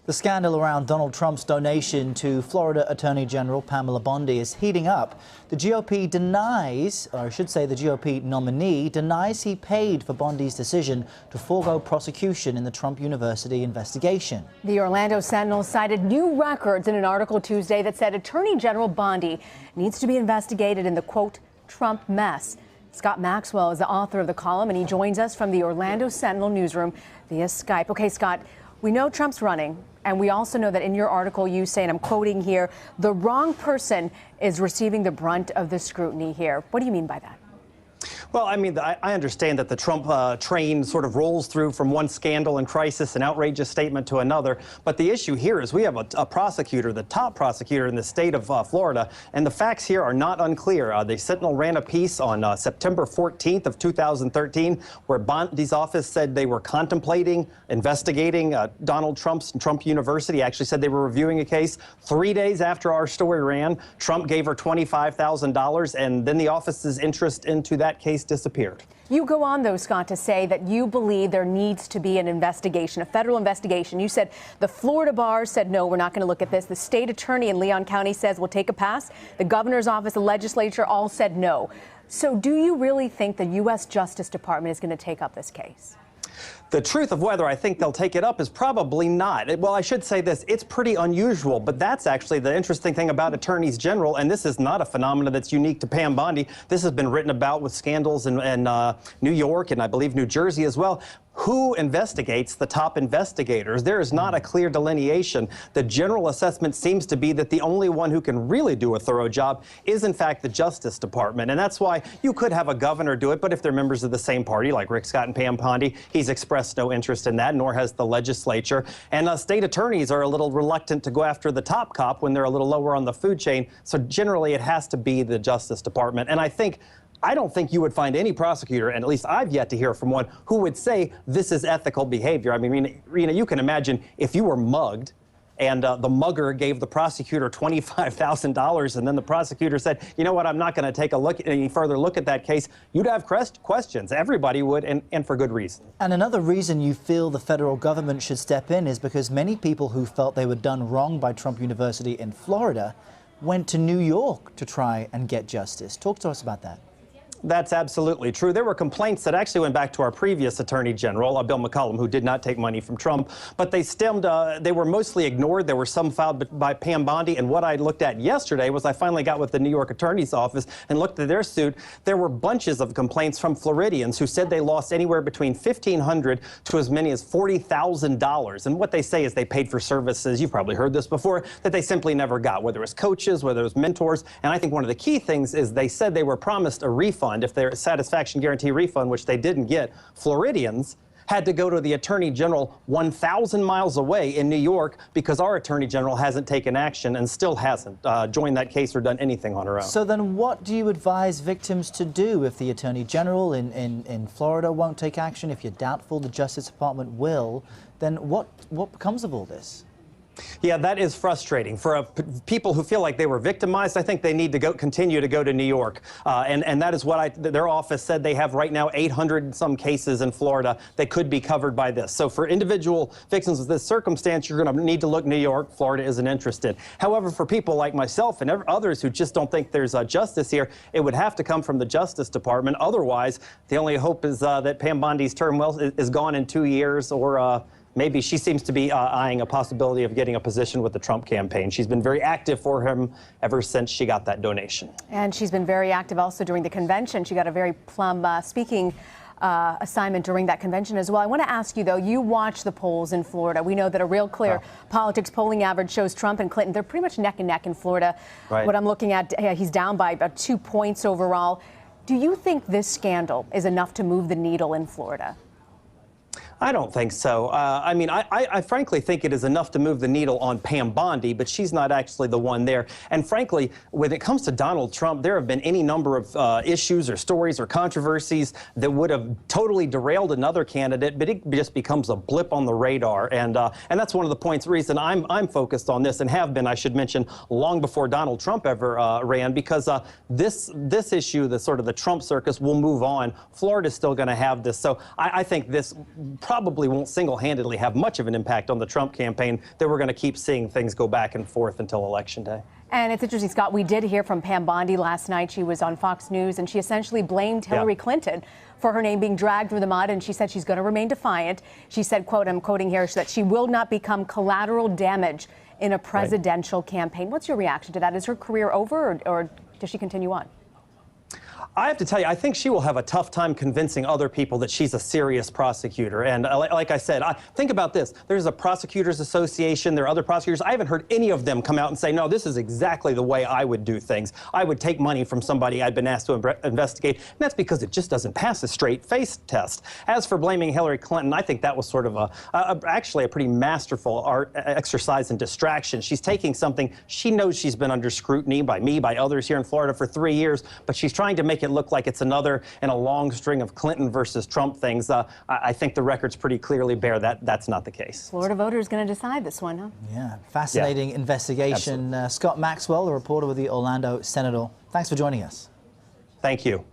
The scandal around Donald Trump's donation to Florida Attorney General Pamela Bondi is heating up. The GOP denies, or I should say the GOP nominee denies he paid for Bondi's decision to forego prosecution in the Trump University investigation. The Orlando Sentinel cited new records in an article Tuesday that said Attorney General Bondi needs to be investigated in the, quote, Trump mess. Scott Maxwell is the author of the column, and he joins us from the Orlando Sentinel newsroom via Skype. Okay, Scott, we know Trump's running, and we also know that in your article you say, and I'm quoting here, the wrong person is receiving the brunt of the scrutiny here. What do you mean by that? Well, I mean, I understand that the Trump train sort of rolls through from one scandal and crisis and outrageous statement to another. But the issue here is we have a prosecutor, the top prosecutor in the state of Florida, and the facts here are not unclear. The Sentinel ran a piece on September 14th of 2013 where Bondi's office said they were contemplating investigating Donald Trump's Trump University. Actually said they were reviewing a case. 3 days after our story ran, Trump gave her $25,000, and then the office's interest into that case disappeared. You go on, though, Scott, to say that you believe there needs to be an investigation, a federal investigation. You said the Florida bar said, no, we're not going to look at this. The state attorney in Leon County says we'll take a pass. The governor's office, the legislature all said no. So do you really think the U.S. Justice Department is going to take up this case? The truth of whether I think they'll take it up is probably not. Well, I should say this, it's pretty unusual, but that's actually the interesting thing about attorneys general, and this is not a phenomenon that's unique to Pam Bondi. This has been written about with scandals in New York and I believe New Jersey as well. Who investigates the top investigators? There is not a clear delineation. The general assessment seems to be that the only one who can really do a thorough job is, in fact, the Justice Department. And that's why you could have a governor do it, but if they're members of the same party, like Rick Scott and Pam Bondi, he's expressed no interest in that, nor has the legislature. And state attorneys are a little reluctant to go after the top cop when they're a little lower on the food chain. So generally, it has to be the Justice Department. And I don't think you would find any prosecutor, and at least I've yet to hear from one, who would say this is ethical behavior. I mean, Rena, you can imagine if you were mugged and the mugger gave the prosecutor $25,000 and then the prosecutor said, you know what, I'm not going to take any further look at that case, you'd have questions. Everybody would, and for good reason. And another reason you feel the federal government should step in is because many people who felt they were done wrong by Trump University in Florida went to New York to try and get justice. Talk to us about that. That's absolutely true. There were complaints that actually went back to our previous Attorney General, Bill McCollum, who did not take money from Trump, but they were mostly ignored. There were some filed by Pam Bondi, and what I looked at yesterday was I finally got with the New York Attorney's Office and looked at their suit. There were bunches of complaints from Floridians who said they lost anywhere between $1,500 to as many as $40,000. And what they say is they paid for services, you've probably heard this before, that they simply never got, whether it was coaches, whether it was mentors. And I think one of the key things is they said they were promised a refund. If their satisfaction guarantee refund, which they didn't get, Floridians had to go to the Attorney General 1,000 miles away in New York because our Attorney General hasn't taken action and still hasn't joined that case or done anything on her own. So then what do you advise victims to do if the Attorney General in Florida won't take action? If you're doubtful the Justice Department will, then what becomes of all this? Yeah, that is frustrating. For people who feel like they were victimized, I think they need to continue to go to New York. And that is what their office said. They have right now 800 and some cases in Florida that could be covered by this. So for individual victims of this circumstance, you're going to need to look New York. Florida isn't interested. However, for people like myself and others who just don't think there's justice here, it would have to come from the Justice Department. Otherwise, the only hope is that Pam Bondi's term is gone in 2 years, or maybe she seems to be eyeing a possibility of getting a position with the Trump campaign. She's been very active for him ever since she got that donation. And she's been very active also during the convention. She got a very plum speaking assignment during that convention as well. I want to ask you, though, you watch the polls in Florida. We know that a Real Clear Politics polling average shows Trump and Clinton. They're pretty much neck and neck in Florida. Right. What I'm looking at, he's down by about 2 points overall. Do you think this scandal is enough to move the needle in Florida? I don't think so. I mean, I frankly think it is enough to move the needle on Pam Bondi, but she's not actually the one there. And frankly, when it comes to Donald Trump, there have been any number of issues or stories or controversies that would have totally derailed another candidate, but it just becomes a blip on the radar. And that's one of the reason I'm focused on this, and have been, I should mention, long before Donald Trump ever ran, because this issue, the sort of the Trump circus, will move on. Florida's still going to have this. So I think this probably won't single-handedly have much of an impact on the Trump campaign, that we're going to keep seeing things go back and forth until Election Day. And it's interesting, Scott, we did hear from Pam Bondi last night. She was on Fox News, and she essentially blamed Hillary Clinton for her name being dragged through the mud, and she said she's going to remain defiant. She said, quote, I'm quoting here, that she will not become collateral damage in a presidential campaign. What's your reaction to that? Is her career over, or does she continue on? I have to tell you, I think she will have a tough time convincing other people that she's a serious prosecutor. And like I said, think about this. There's a prosecutors association. There are other prosecutors. I haven't heard any of them come out and say, no, this is exactly the way I would do things. I would take money from somebody I'd been asked to investigate. And that's because it just doesn't pass a straight face test. As for blaming Hillary Clinton, I think that was sort of actually a pretty masterful exercise in distraction. She's taking something, she knows she's been under scrutiny by me, by others here in Florida for 3 years, but she's trying to make it look like it's another in a long string of Clinton versus Trump things. I think the records pretty clearly bear that that's not the case. Florida voters going to decide this one, huh? Yeah, fascinating investigation. Scott Maxwell, a reporter with the Orlando Sentinel. Thanks for joining us. Thank you.